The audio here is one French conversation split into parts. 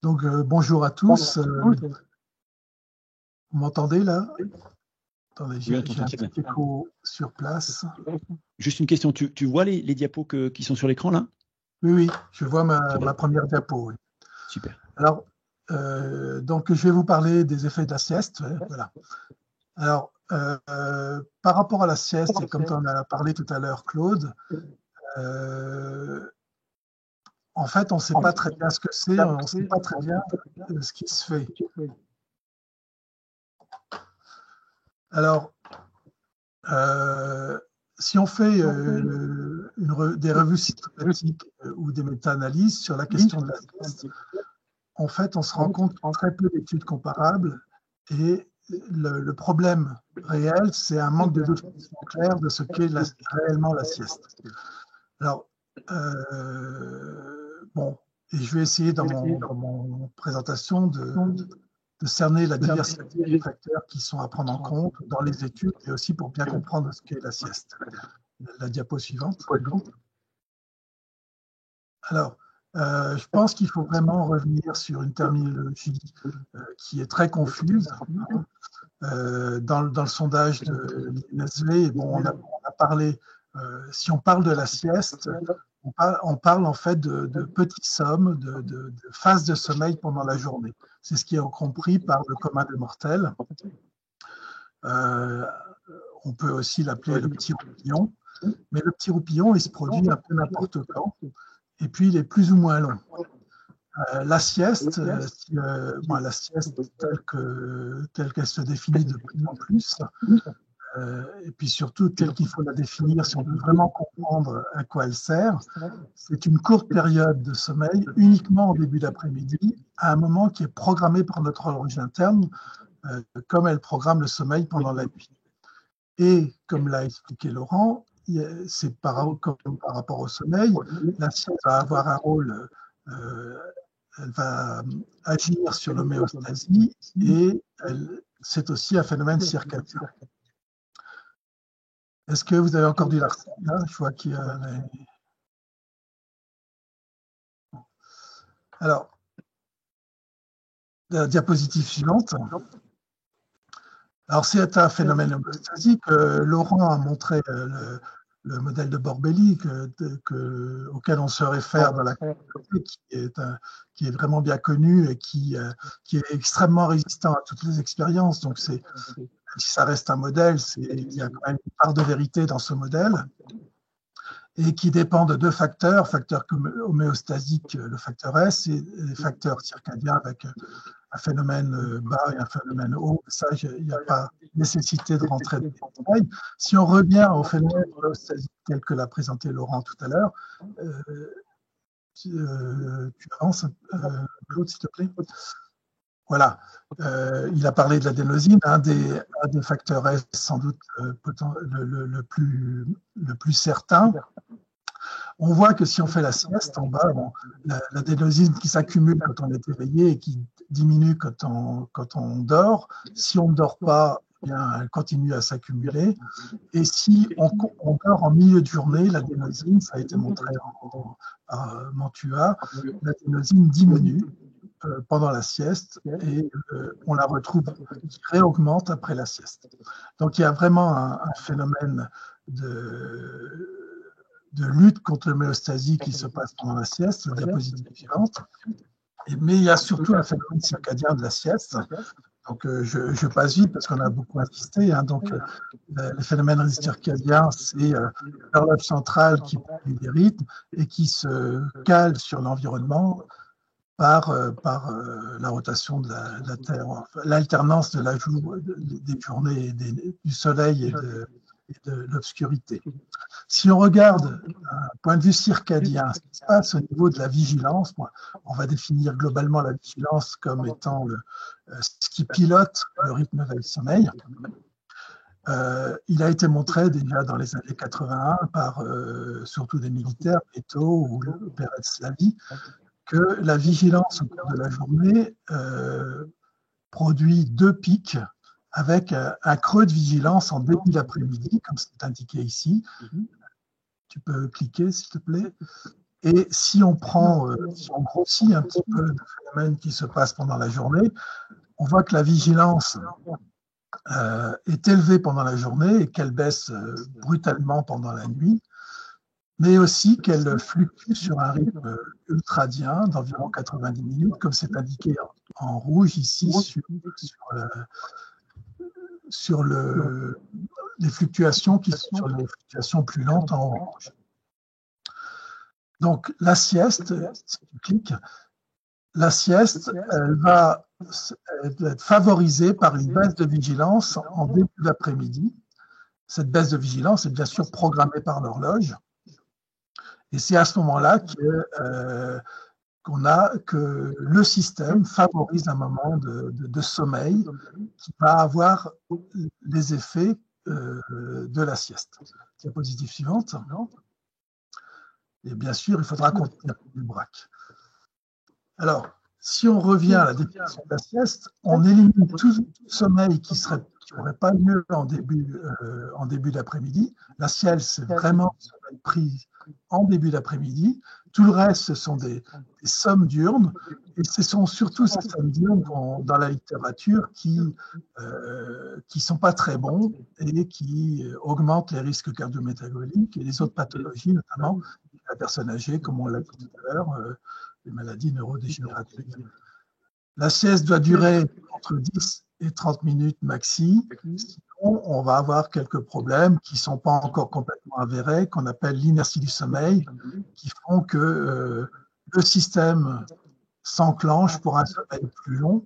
Donc, bonjour à tous. Vous m'entendez là? Attendez, j'ai un petit écho sur place. Juste une question, tu vois les diapos qui sont sur l'écran là? Oui, oui, je vois ma première diapo. Oui. Super. Alors, donc, je vais vous parler des effets de la sieste. Voilà. Alors, par rapport à la sieste, et comme tu en as parlé tout à l'heure, Claude, en fait, on ne sait pas très bien ce que c'est, on ne sait pas très bien ce qui se fait. Alors, si on fait des revues systématiques ou des méta-analyses sur la question de la sieste, en fait, on se rend compte qu'il y a très peu d'études comparables et le problème réel, c'est un manque de définition claire de ce qu'est réellement la sieste. Alors, bon, et je vais essayer dans mon présentation de cerner la diversité des facteurs qui sont à prendre en compte dans les études et aussi pour bien comprendre ce qu'est la sieste. La diapo suivante. Alors, je pense qu'il faut vraiment revenir sur une terminologie qui est très confuse. Dans le sondage de l'INSV, bon, on a parlé, si on parle de la sieste, on parle en fait de petites sommes, de phases de sommeil pendant la journée. C'est ce qui est compris par le commun des mortels. On peut aussi l'appeler le petit roupillon, mais le petit roupillon, il se produit un peu n'importe quand, et puis il est plus ou moins long. La sieste, la sieste telle qu'elle se définit de plus en plus, et puis surtout telle qu'il faut la définir si on veut vraiment comprendre à quoi elle sert, c'est une courte période de sommeil uniquement en début d'après-midi, à un moment qui est programmé par notre horloge interne, comme elle programme le sommeil pendant la nuit. Et comme l'a expliqué Laurent, c'est par rapport au sommeil, la sieste va avoir un rôle, elle va agir sur l'homéostasie et c'est aussi un phénomène circadien. Est-ce que vous avez encore du Larsen là? Je vois qu'il y a... Alors, la diapositive suivante. Alors, c'est un phénomène homéostasique. Laurent a montré le modèle de Borbély auquel on se réfère dans la communauté, qui est vraiment bien connu et qui est extrêmement résistant à toutes les expériences. Donc, si ça reste un modèle, il y a quand même une part de vérité dans ce modèle et qui dépend de deux facteurs homéostasiques, le facteur S, et les facteurs circadiens avec un phénomène bas et un phénomène haut. Ça, il n'y a pas nécessité de rentrer dans les détails. Si on revient au phénomène homéostasique tel que l'a présenté Laurent tout à l'heure, tu avances, Claude, s'il te plaît. Voilà. Il a parlé de l'adénosine, un des facteurs S sans doute le plus certain. On voit que si on fait la sieste en bas, l'adénosine qui s'accumule quand on est éveillé et qui diminue quand on dort. Si on ne dort pas, eh bien, elle continue à s'accumuler. Et si on dort en milieu de journée, l'adénosine, ça a été montré par Mantua, l'adénosine diminue pendant la sieste et on la retrouve, qui réaugmente après la sieste. Donc il y a vraiment un phénomène de lutte contre l'homéostasie qui se passe pendant la sieste, diapositive suivante. Mais il y a surtout un phénomène circadien de la sieste. Donc, je passe vite parce qu'on a beaucoup insisté. Donc, les phénomènes circadiens, c'est l'horloge centrale qui produit des rythmes et qui se cale sur l'environnement par la rotation de la Terre, l'alternance de des journées du soleil et de l'obscurité. Si on regarde d'un point de vue circadien, ce qui se passe au niveau de la vigilance, on va définir globalement la vigilance comme étant ce qui pilote le rythme veille-sommeil. Il a été montré déjà dans les années 81 par surtout des militaires, Peto ou Pérez-Slavy, que la vigilance au cours de la journée produit deux pics avec un creux de vigilance en début d'après-midi, comme c'est indiqué ici. Tu peux cliquer, s'il te plaît. Et si on si on grossit un petit peu le phénomène qui se passe pendant la journée, on voit que la vigilance est élevée pendant la journée et qu'elle baisse brutalement pendant la nuit, mais aussi qu'elle fluctue sur un rythme ultradien d'environ 90 minutes, comme c'est indiqué en rouge ici sur les fluctuations qui sont sur les fluctuations plus lentes en orange. Donc la sieste, si tu cliques, la sieste, elle va être favorisée par une baisse de vigilance en début d'après-midi. Cette baisse de vigilance est bien sûr programmée par l'horloge. Et c'est à ce moment-là que le système favorise un moment de sommeil qui va avoir les effets de la sieste. Diapositive suivante. Et bien sûr, il faudra contenir le braque. Alors, si on revient à la définition de la sieste, on élimine tout sommeil qui n'aurait pas lieu en début d'après-midi. La sieste, c'est vraiment le sommeil pris en début d'après-midi. Tout le reste, ce sont des sommes diurnes, et ce sont surtout ces sommes diurnes dans la littérature qui sont pas très bons et qui augmentent les risques cardio-métaboliques et les autres pathologies, notamment la personne âgée, comme on l'a dit tout à l'heure, les maladies neurodégénératives. La sieste doit durer entre 10 et 30 minutes maxi. Sinon, on va avoir quelques problèmes qui ne sont pas encore complètement avérés, qu'on appelle l'inertie du sommeil, qui font que le système s'enclenche pour un sommeil plus long,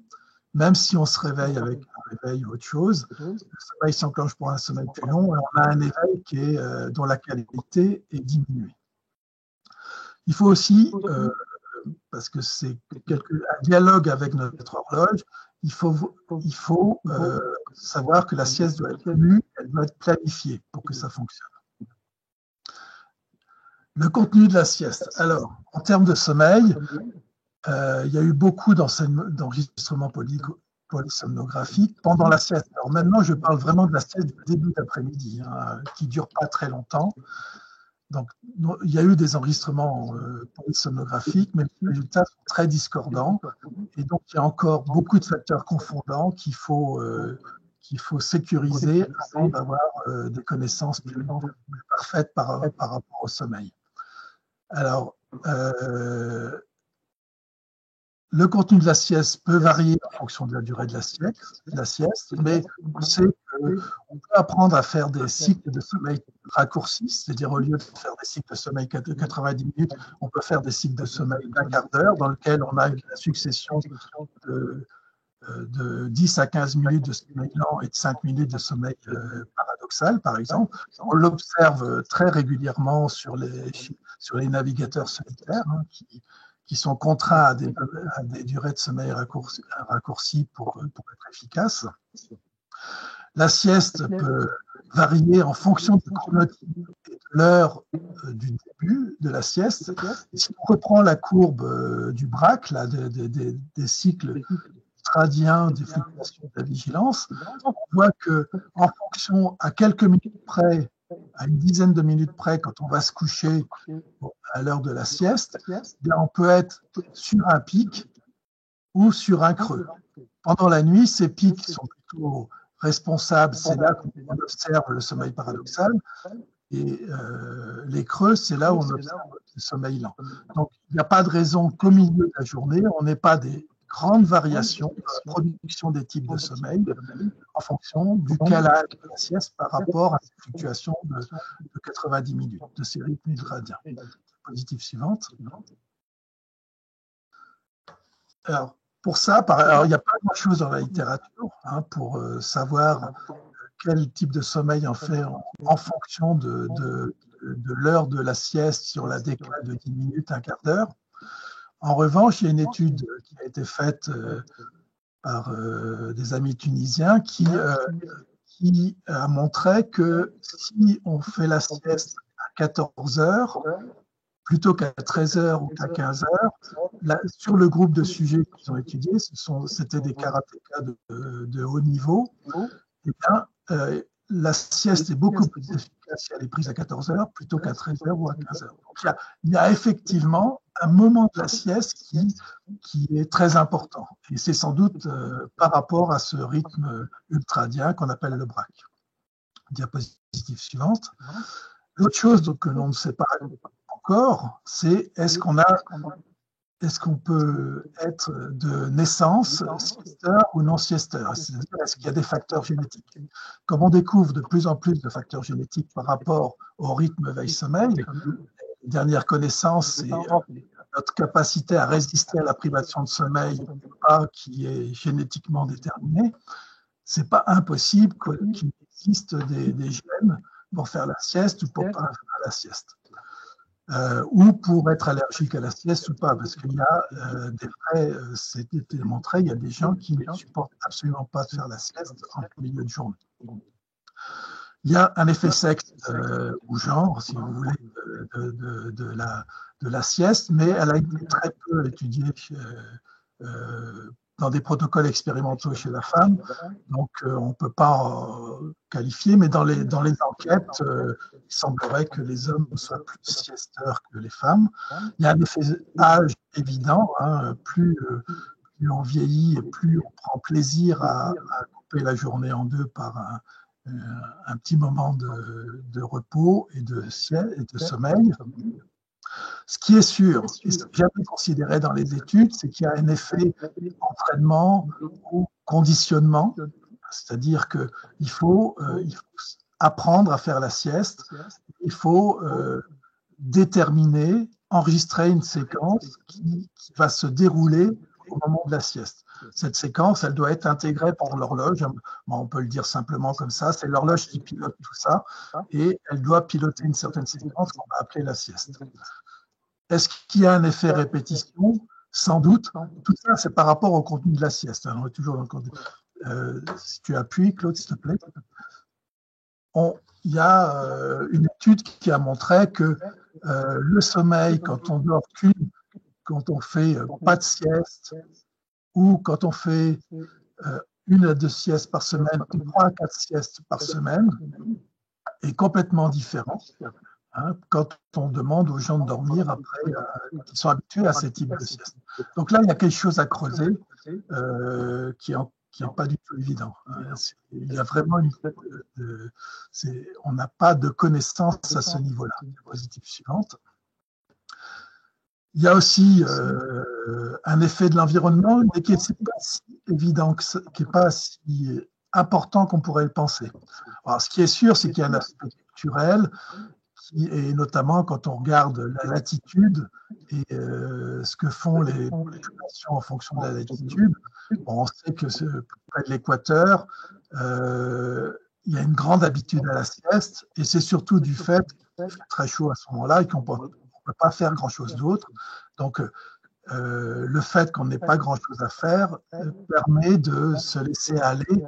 même si on se réveille avec un réveil ou autre chose. Le sommeil s'enclenche pour un sommeil plus long et on a un éveil dont la qualité est diminuée. Il faut aussi, parce que c'est un dialogue avec notre horloge, il faut savoir que la sieste doit être lue, elle doit être planifiée pour que ça fonctionne. Le contenu de la sieste. Alors, en termes de sommeil, il y a eu beaucoup d'enregistrements polysomnographiques pendant la sieste. Alors maintenant, je parle vraiment de la sieste du début d'après-midi, qui ne dure pas très longtemps. Donc, il y a eu des enregistrements polysomnographiques, mais les résultats sont très discordants. Et donc, il y a encore beaucoup de facteurs confondants qu'il faut sécuriser avant d'avoir des connaissances plus parfaites par rapport au sommeil. Alors, le contenu de la sieste peut varier en fonction de la durée de la sieste, mais on sait qu'on peut apprendre à faire des cycles de sommeil raccourcis, c'est-à-dire au lieu de faire des cycles de sommeil de 90 minutes, on peut faire des cycles de sommeil d'un quart d'heure dans lequel on a une succession de 10 à 15 minutes de sommeil lent et de 5 minutes de sommeil paradoxal, par exemple. On l'observe très régulièrement sur les navigateurs solitaires qui sont contraints à des durées de sommeil raccourcies pour être efficaces. La sieste peut varier en fonction du chronotype et de l'heure du début de la sieste. Et si on reprend la courbe du BRAC, là, des cycles ultradiens des fluctuations de la vigilance, on voit qu'en fonction, à quelques minutes près, à une dizaine de minutes près, quand on va se coucher à l'heure de la sieste, on peut être sur un pic ou sur un creux. Pendant la nuit, ces pics sont plutôt responsables, c'est là qu'on observe le sommeil paradoxal, et les creux, c'est là où on observe le sommeil lent. Donc, il n'y a pas de raison qu'au milieu de la journée, on n'ait pas des grandes variations dans la production des types de sommeil en fonction du calage de la sieste par rapport à ces fluctuations de 90 minutes, de ces rythmes ultradiens. Diapositive suivante. Alors, pour ça, il n'y a pas grand-chose dans la littérature pour savoir quel type de sommeil on fait en fonction de l'heure de la sieste sur la décale de 10 minutes, un quart d'heure. En revanche, il y a une étude qui a été faite par des amis tunisiens qui a montré que si on fait la sieste à 14 heures, plutôt qu'à 13 heures ou qu'à 15 heures, sur le groupe de sujets qu'ils ont étudiés, c'était des karatékas de haut niveau, eh bien, la sieste est beaucoup plus efficace si elle est prise à 14 heures plutôt qu'à 13 heures ou à 15 heures. Donc, il y a effectivement un moment de la sieste qui est très important. Et c'est sans doute par rapport à ce rythme ultradien qu'on appelle le braque. Diapositive suivante. L'autre chose que l'on ne sait pas encore, c'est est-ce qu'on peut être de naissance siesteur ou non siesteur, c'est-à-dire est-ce qu'il y a des facteurs génétiques. Comme on découvre de plus en plus de facteurs génétiques par rapport au rythme veille-sommeil, les dernières connaissances, c'est notre capacité à résister à la privation de sommeil qui est génétiquement déterminée. C'est pas impossible qu'il existe des gènes pour faire la sieste ou pour pas faire la sieste. Ou pour être allergique à la sieste ou pas, parce qu'il y a des vrais, c'était démontré, il y a des gens qui ne supportent absolument pas de faire la sieste en milieu de journée. Il y a un effet sexe ou genre, si vous voulez, de la sieste, mais elle a été très peu étudiée dans des protocoles expérimentaux chez la femme, donc on ne peut pas qualifier, mais dans les enquêtes, il semblerait que les hommes soient plus siesteurs que les femmes. Il y a un effet âge évident, hein, plus on vieillit et plus on prend plaisir à couper la journée en deux par un petit moment de repos et de sommeil. Ce qui est sûr, ce qui est jamais considéré dans les études, c'est qu'il y a un effet entraînement ou conditionnement, c'est-à-dire qu'il faut apprendre à faire la sieste, il faut déterminer, enregistrer une séquence qui va se dérouler au moment de la sieste. Cette séquence, elle doit être intégrée par l'horloge. Bon, on peut le dire simplement comme ça, c'est l'horloge qui pilote tout ça, et elle doit piloter une certaine séquence qu'on va appeler la sieste. Est-ce qu'il y a un effet répétition? Sans doute. Tout ça, c'est par rapport au contenu de la sieste. On est toujours dans le contenu. Si tu appuies, Claude, s'il te plaît. Il y a une étude qui a montré que le sommeil, quand on dort quand on fait pas de sieste, ou quand on fait 1 à 2 siestes par semaine, ou 3 à 4 siestes par semaine, est complètement différent. Hein, quand on demande aux gens de dormir après, qui sont habitués à ce type de sieste. Donc là, il y a quelque chose à creuser qui n'est pas du tout évident. Il y a vraiment on n'a pas de connaissances à ce niveau-là. Diapositive suivante. Il y a aussi un effet de l'environnement, mais qui n'est pas si évident, qui n'est pas si important qu'on pourrait le penser. Alors, ce qui est sûr, c'est qu'il y a un aspect culturel, et notamment quand on regarde la latitude et ce que font les populations en fonction de la latitude, on sait que près de l'équateur, il y a une grande habitude à la sieste, et c'est surtout du fait qu'il fait très chaud à ce moment-là et qu'on ne peut pas faire grand-chose d'autre. Donc, le fait qu'on n'ait pas grand-chose à faire permet de se laisser aller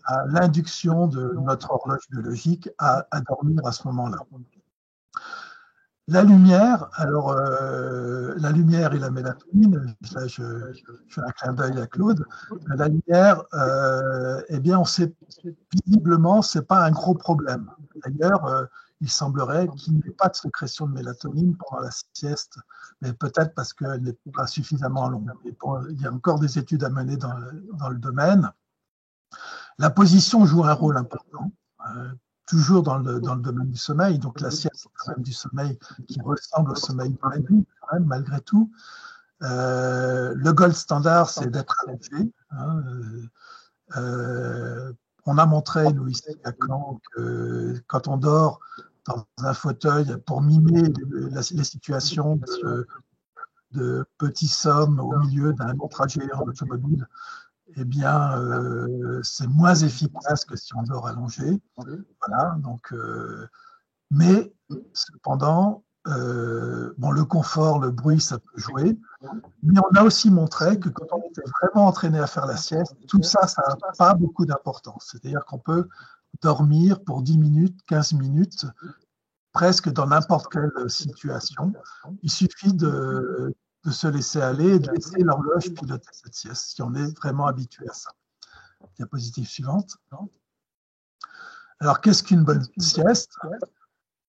à l'induction de notre horloge biologique à dormir à ce moment-là. La lumière, alors la lumière et la mélatonine, là je fais un clin d'œil à Claude, la lumière, eh bien on sait visiblement, c'est pas un gros problème. D'ailleurs, il semblerait qu'il n'y ait pas de sécrétion de mélatonine pendant la sieste, mais peut-être parce qu'elle n'est pas suffisamment longue. Il y a encore des études à mener dans le domaine. La position joue un rôle important. Toujours dans le domaine du sommeil, donc la sieste, c'est quand même du sommeil qui ressemble au sommeil de la nuit, quand même, malgré tout. Le gold standard, c'est d'être allongé. Hein. On a montré, nous, ici à Caen, que quand on dort dans un fauteuil, pour mimer les situations de petits sommes au milieu d'un long trajet en automobile, eh bien, c'est moins efficace que si on dort allongé. Voilà, donc, mais cependant, bon, le confort, le bruit, ça peut jouer. Mais on a aussi montré que quand on était vraiment entraîné à faire la sieste, tout ça, ça n'a pas beaucoup d'importance. C'est-à-dire qu'on peut dormir pour 10 minutes, 15 minutes, presque dans n'importe quelle situation. Il suffit de se laisser aller et de laisser l'horloge piloter cette sieste, si on est vraiment habitué à ça. Diapositive suivante. Alors, qu'est-ce qu'une bonne sieste?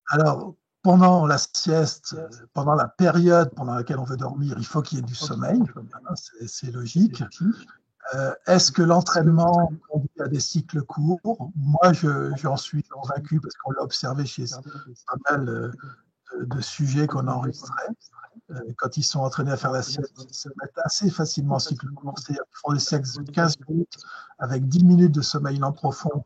Alors, pendant la sieste, pendant la période pendant laquelle on veut dormir, il faut qu'il y ait du sommeil, c'est logique. Est-ce que l'entraînement conduit à des cycles courts? Moi, j'en suis convaincu parce qu'on l'a observé chez pas mal de sujets qu'on a enregistrés. Quand ils sont entraînés à faire la sieste, ils se mettent assez facilement en cycle court. C'est-à-dire qu'ils font des siestes de 15 minutes avec 10 minutes de sommeil lent profond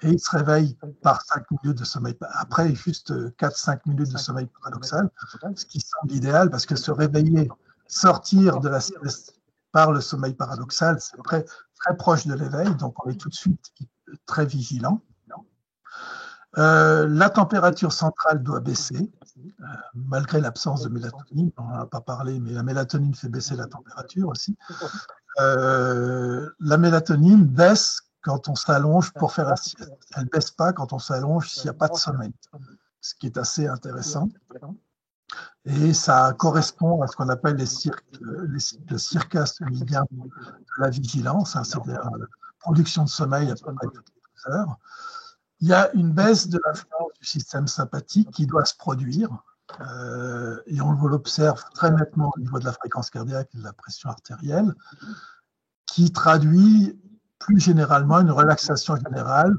et ils se réveillent par 5 minutes de sommeil. Après, juste 4-5 minutes de sommeil paradoxal, ce qui semble idéal parce que se réveiller, sortir de la sieste par le sommeil paradoxal, c'est très, très proche de l'éveil, donc on est tout de suite très vigilant. La température centrale doit baisser, malgré l'absence de mélatonine. On n'en a pas parlé, mais la mélatonine fait baisser la température aussi. La mélatonine baisse quand on s'allonge pour faire la sieste. Elle ne baisse pas quand on s'allonge s'il n'y a pas de sommeil, ce qui est assez intéressant. Et ça correspond à ce qu'on appelle les cycles circadiens de la vigilance, hein, c'est-à-dire la production de sommeil à peu près toutes les 12 heures. Il y a une baisse de l'influence du système sympathique qui doit se produire, et on l'observe très nettement au niveau de la fréquence cardiaque et de la pression artérielle, qui traduit plus généralement une relaxation générale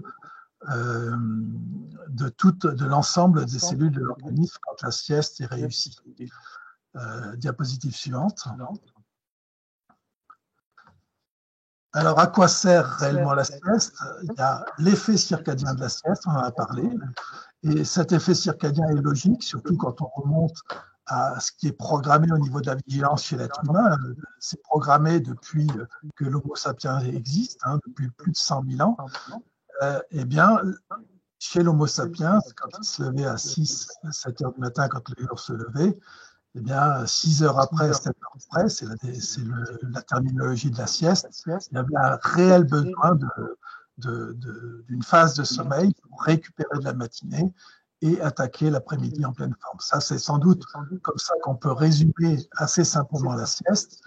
de l'ensemble des cellules de l'organisme quand la sieste est réussie. Diapositive suivante. Alors, à quoi sert réellement la sieste? Il y a l'effet circadien de la sieste, on en a parlé, et cet effet circadien est logique, surtout quand on remonte à ce qui est programmé au niveau de la vigilance chez l'être humain. C'est programmé depuis que l'Homo sapiens existe, hein, depuis plus de 100 000 ans. Eh bien, chez l'Homo sapiens, quand il se levait à 6, 7 heures du matin, quand le jour se levait, eh bien, 6 heures après, 7 heures après, c'est la terminologie de la sieste, il y avait un réel besoin d'une phase de sommeil pour récupérer de la matinée et attaquer l'après-midi en pleine forme. Ça, c'est sans doute comme ça qu'on peut résumer assez simplement la sieste.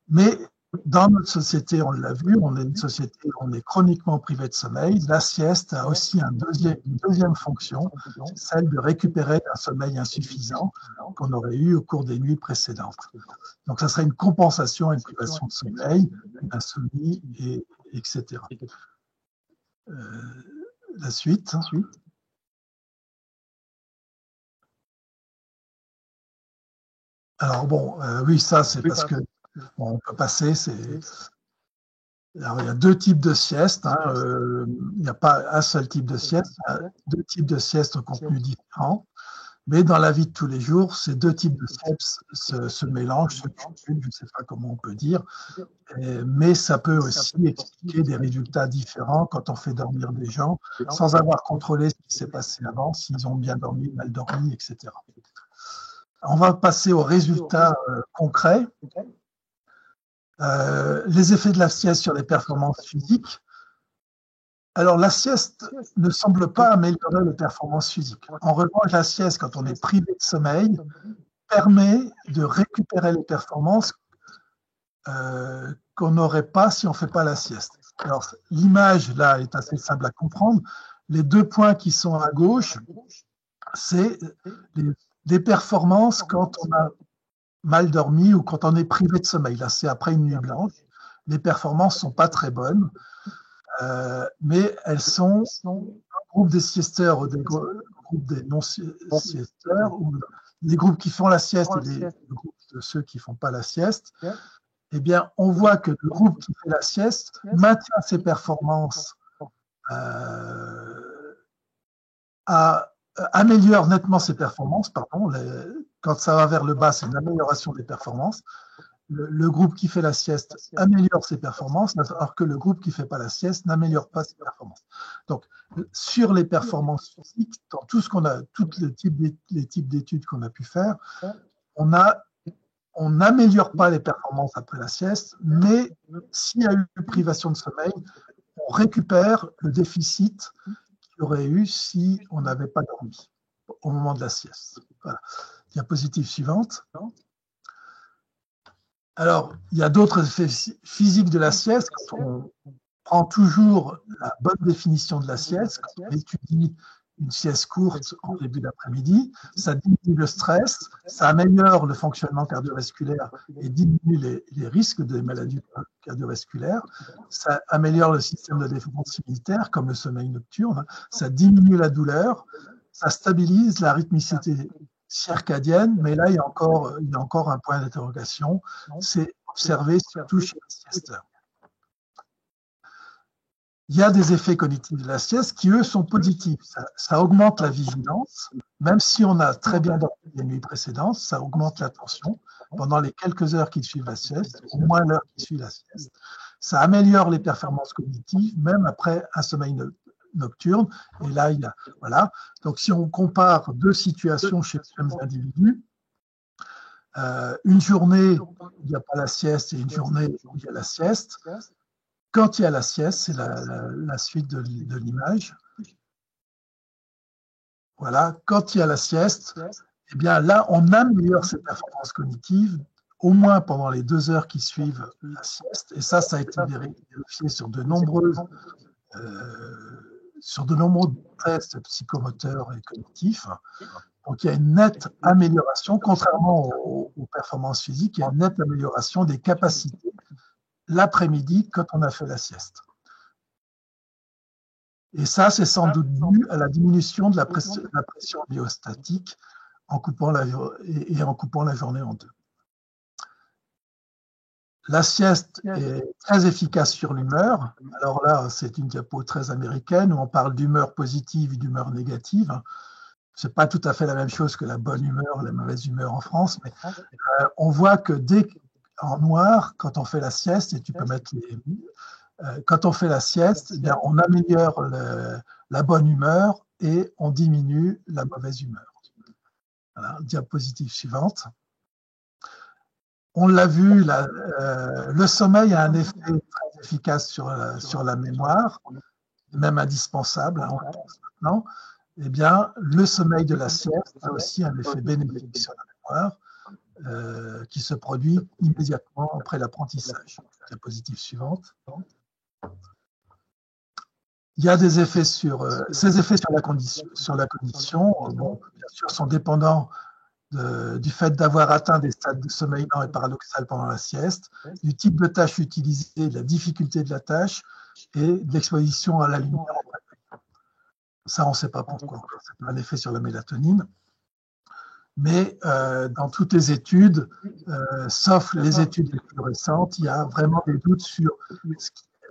Mais dans notre société, on l'a vu, on est une société où on est chroniquement privé de sommeil. La sieste a aussi une deuxième fonction, celle de récupérer un sommeil insuffisant qu'on aurait eu au cours des nuits précédentes. Donc, ça serait une compensation à une privation de sommeil, une insomnie, etc. La suite. Alors bon, oui, ça c'est parce que on peut passer. Alors, il y a deux types de siestes. Hein, il n'y a pas un seul type de sieste. Il y a deux types de siestes au contenu différent. Mais dans la vie de tous les jours, ces deux types de siestes se mélangent, se cumulent, je ne sais pas comment on peut dire. Mais ça peut aussi expliquer des résultats différents quand on fait dormir des gens sans avoir contrôlé ce qui s'est passé avant, s'ils ont bien dormi, mal dormi, etc. On va passer aux résultats concrets. Les effets de la sieste sur les performances physiques. Alors, la sieste ne semble pas améliorer les performances physiques. En revanche, la sieste, quand on est privé de sommeil, permet de récupérer les performances qu'on n'aurait pas si on ne fait pas la sieste. Alors, l'image, là, est assez simple à comprendre. Les deux points qui sont à gauche, c'est des performances quand on a mal dormi ou quand on est privé de sommeil. Là, c'est après une nuit blanche. Les performances ne sont pas très bonnes, mais elles sont un groupe des siesteurs ou des groupes des non-siesteurs, ou les groupes qui font la sieste et les groupes de ceux qui ne font pas la sieste. Eh bien, on voit que le groupe qui fait la sieste maintient ses performances, améliore nettement ses performances, pardon. Quand ça va vers le bas, c'est une amélioration des performances. Le groupe qui fait la sieste améliore ses performances, alors que le groupe qui ne fait pas la sieste n'améliore pas ses performances. Donc, sur les performances physiques, dans tout ce qu'on a, tous les types d'études qu'on a pu faire, on n'améliore pas les performances après la sieste, mais s'il y a eu privation de sommeil, on récupère le déficit qu'il y aurait eu si on n'avait pas dormi au moment de la sieste. Voilà. Diapositive suivante. Alors, il y a d'autres effets physiques de la sieste. Quand prend toujours la bonne définition de la sieste. Quand on étudie une sieste courte en début d'après-midi, ça diminue le stress, ça améliore le fonctionnement cardiovasculaire et diminue les risques de maladies cardiovasculaires, ça améliore le système de défense immunitaire comme le sommeil nocturne, ça diminue la douleur, ça stabilise la rythmicité circadienne, mais là il y a encore un point d'interrogation, c'est observé surtout chez les siesteurs. Il y a des effets cognitifs de la sieste qui, eux, sont positifs. Ça augmente la vigilance, même si on a très bien dormi les nuits précédentes, ça augmente l'attention pendant les quelques heures qui suivent la sieste, au moins l'heure qui suit la sieste. Ça améliore les performances cognitives, même après un sommeil nocturne. Et là, il y a, voilà. Donc, si on compare deux situations chez les mêmes individus, une journée où il n'y a pas la sieste et une journée où il y a la sieste, quand il y a la sieste, c'est la suite de l'image. Voilà, quand il y a la sieste, eh bien là, on améliore ses performances cognitives, au moins pendant les 2 heures qui suivent la sieste. Et ça a été vérifié sur de nombreux tests psychomoteurs et cognitifs. Donc il y a une nette amélioration, contrairement aux performances physiques, il y a une nette amélioration des capacités l'après-midi quand on a fait la sieste. Et ça, c'est sans doute dû à la diminution de la pression biostatique en coupant la journée en deux. La sieste est très efficace sur l'humeur. Alors là, c'est une diapo très américaine où on parle d'humeur positive et d'humeur négative. Ce n'est pas tout à fait la même chose que la bonne humeur, la mauvaise humeur en France, mais on voit que en noir, quand on fait la sieste, et tu peux mettre quand on fait la sieste, eh bien, on améliore la bonne humeur et on diminue la mauvaise humeur. Voilà, diapositive suivante. On l'a vu, le sommeil a un effet très efficace sur la mémoire, même indispensable, hein, on le pense maintenant. Eh bien, le sommeil de la sieste a aussi un effet bénéfique sur la mémoire. Qui se produit immédiatement après l'apprentissage. Diapositive suivante. Il y a des effets ces effets sur la cognition, bon, bien sûr, sont dépendants du fait d'avoir atteint des stades de sommeil lent et paradoxal pendant la sieste, du type de tâche utilisée, de la difficulté de la tâche et de l'exposition à la lumière. Ça, on ne sait pas pourquoi. C'est un effet sur la mélatonine. Mais dans toutes les études, sauf les études les plus récentes, il y a vraiment des doutes sur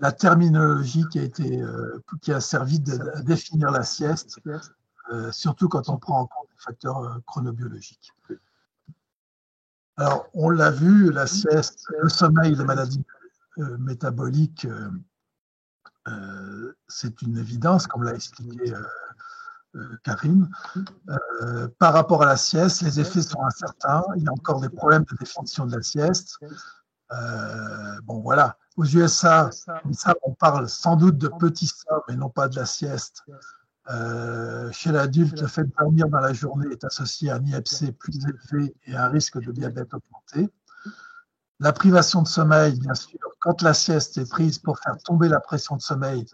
la terminologie qui a servi à définir la sieste, surtout quand on prend en compte les facteurs chronobiologiques. Alors, on l'a vu, la sieste, le sommeil, les maladies métaboliques, c'est une évidence, comme l'a expliqué Karine. Par rapport à la sieste, les effets sont incertains. Il y a encore des problèmes de définition de la sieste. Bon, voilà. Aux USA, on parle sans doute de petits sommes et non pas de la sieste. Chez l'adulte, le fait de dormir dans la journée est associé à un IFC plus élevé et à un risque de diabète augmenté. La privation de sommeil, bien sûr, quand la sieste est prise pour faire tomber la pression de sommeil,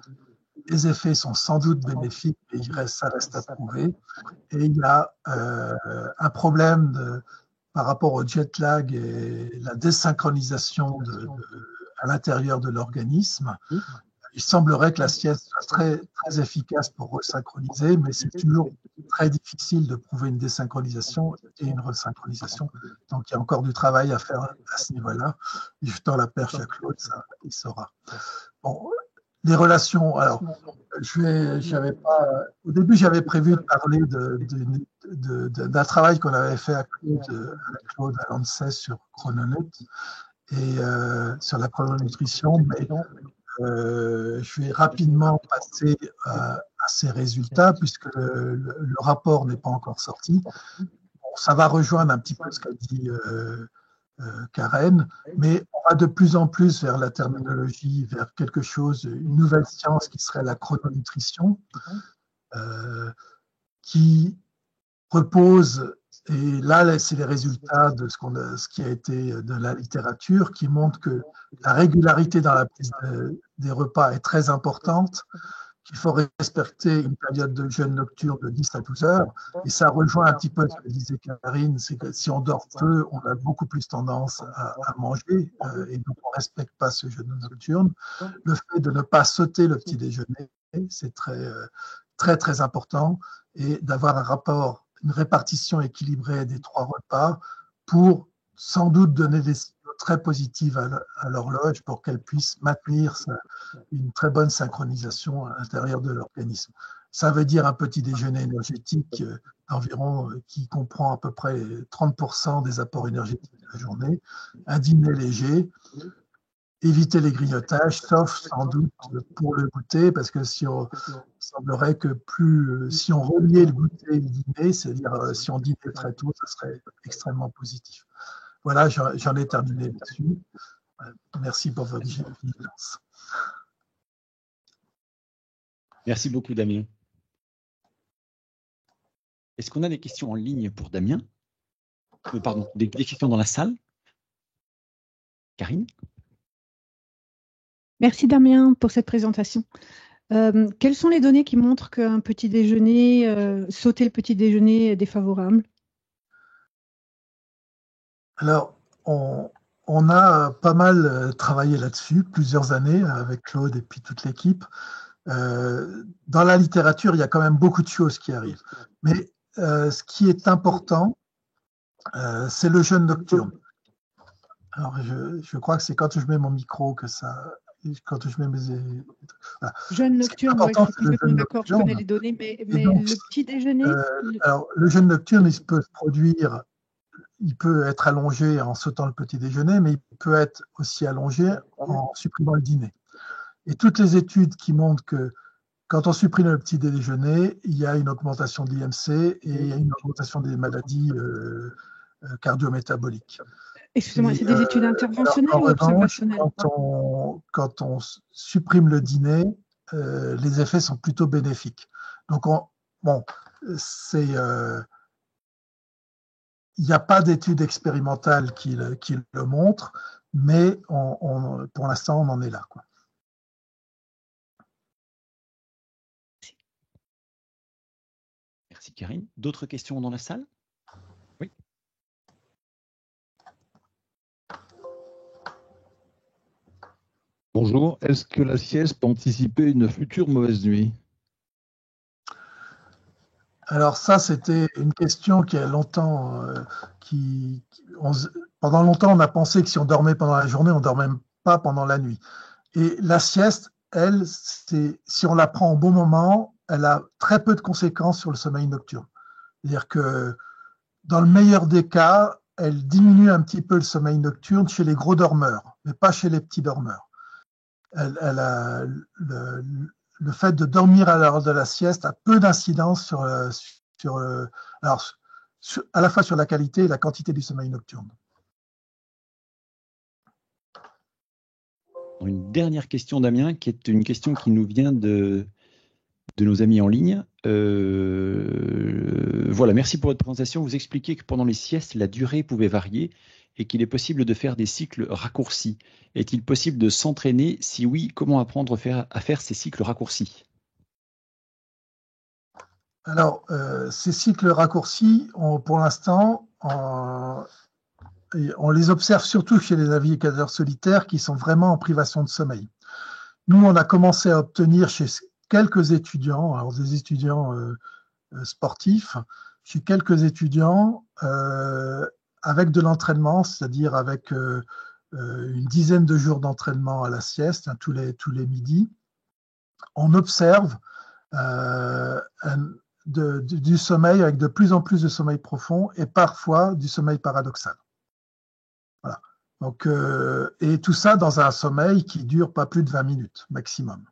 les effets sont sans doute bénéfiques, mais ça reste à prouver. Et il y a un problème par rapport au jet lag et la désynchronisation à l'intérieur de l'organisme. Il semblerait que la sieste soit très, très efficace pour resynchroniser, mais c'est toujours très difficile de prouver une désynchronisation et une resynchronisation. Donc, il y a encore du travail à faire à ce niveau-là. Et je tends la perche à Claude, ça, il saura. Bon, les relations, alors, au début, j'avais prévu de parler d'un travail qu'on avait fait avec Claude à l'ANSES sur Chrononaut et sur la chrononutrition, mais je vais rapidement passer à ces résultats puisque le rapport n'est pas encore sorti. Bon, ça va rejoindre un petit peu ce qu'a dit Karen, mais on va de plus en plus vers la terminologie, vers quelque chose, une nouvelle science qui serait la chrononutrition, qui repose Et là, c'est les résultats de ce qui a été de la littérature qui montrent que la régularité dans la prise des repas est très importante, qu'il faut respecter une période de jeûne nocturne de 10 à 12 heures. Et ça rejoint un petit peu ce que disait Karine, c'est que si on dort peu, on a beaucoup plus tendance à manger, et donc on ne respecte pas ce jeûne nocturne. Le fait de ne pas sauter le petit déjeuner, c'est très, très important, et d'avoir un rapport, une répartition équilibrée des 3 repas pour sans doute donner des signaux très positifs à l'horloge pour qu'elle puisse maintenir une très bonne synchronisation à l'intérieur de l'organisme. Ça veut dire un petit déjeuner énergétique d'environ, qui comprend à peu près 30% des apports énergétiques de la journée, un dîner léger, éviter les grignotages, sauf sans doute pour le goûter, parce que il semblerait que si on reliait le goûter et le dîner, c'est-à-dire si on dînait très tôt, ça serait extrêmement positif. Voilà, j'en ai terminé là-dessus. Merci pour votre vigilance. Merci beaucoup, Damien. Est-ce qu'on a des questions en ligne pour Damien? Pardon, des questions dans la salle? Karine? Merci Damien pour cette présentation. Quelles sont les données qui montrent qu'un petit déjeuner, sauter le petit déjeuner est défavorable? Alors, on a pas mal travaillé là-dessus, plusieurs années, avec Claude et puis toute l'équipe. Dans la littérature, il y a quand même beaucoup de choses qui arrivent. Mais ce qui est important, c'est le jeûne nocturne. Alors, je crois que c'est quand je mets mon micro que ça... Quand je mets mes... Voilà. Jeûne nocturne, ouais, je suis complètement d'accord, je connais les données, mais donc, le petit déjeuner... alors, le jeûne nocturne, il peut se produire... Il peut être allongé en sautant le petit déjeuner, mais il peut être aussi allongé en supprimant le dîner. Et toutes les études qui montrent que quand on supprime le petit déjeuner, il y a une augmentation de l'IMC et il y a une augmentation des maladies cardiométaboliques. Excusez-moi, c'est des études interventionnelles ou observationnelles? Quand on supprime le dîner, les effets sont plutôt bénéfiques. Donc, c'est... il n'y a pas d'études expérimentales qui le montrent, mais pour l'instant, on en est là, quoi. Merci Karine. D'autres questions dans la salle? Oui. Bonjour, est-ce que la sieste peut anticiper une future mauvaise nuit? Alors ça, c'était une question qui a longtemps, pendant longtemps, on a pensé que si on dormait pendant la journée, on ne dormait pas pendant la nuit. Et la sieste, elle, si on la prend au bon moment, elle a très peu de conséquences sur le sommeil nocturne. C'est-à-dire que dans le meilleur des cas, elle diminue un petit peu le sommeil nocturne chez les gros dormeurs, mais pas chez les petits dormeurs. Elle a le fait de dormir à l'heure de la sieste a peu d'incidence à la fois sur la qualité et la quantité du sommeil nocturne. Une dernière question, Damien, qui est une question qui nous vient de nos amis en ligne. Voilà, merci pour votre présentation. Vous expliquez que pendant les siestes, la durée pouvait varier et qu'il est possible de faire des cycles raccourcis. Est-il possible de s'entraîner? Si oui, comment apprendre à faire ces cycles raccourcis? Alors, ces cycles raccourcis, pour l'instant, on les observe surtout chez les navigateurs solitaires qui sont vraiment en privation de sommeil. Nous, on a commencé à obtenir chez quelques étudiants, alors des étudiants sportifs, chez quelques étudiants avec de l'entraînement, c'est-à-dire avec une dizaine de jours d'entraînement à la sieste, hein, tous les midis. On observe du sommeil avec de plus en plus de sommeil profond et parfois du sommeil paradoxal. Voilà. Donc, et tout ça dans un sommeil qui dure pas plus de 20 minutes maximum.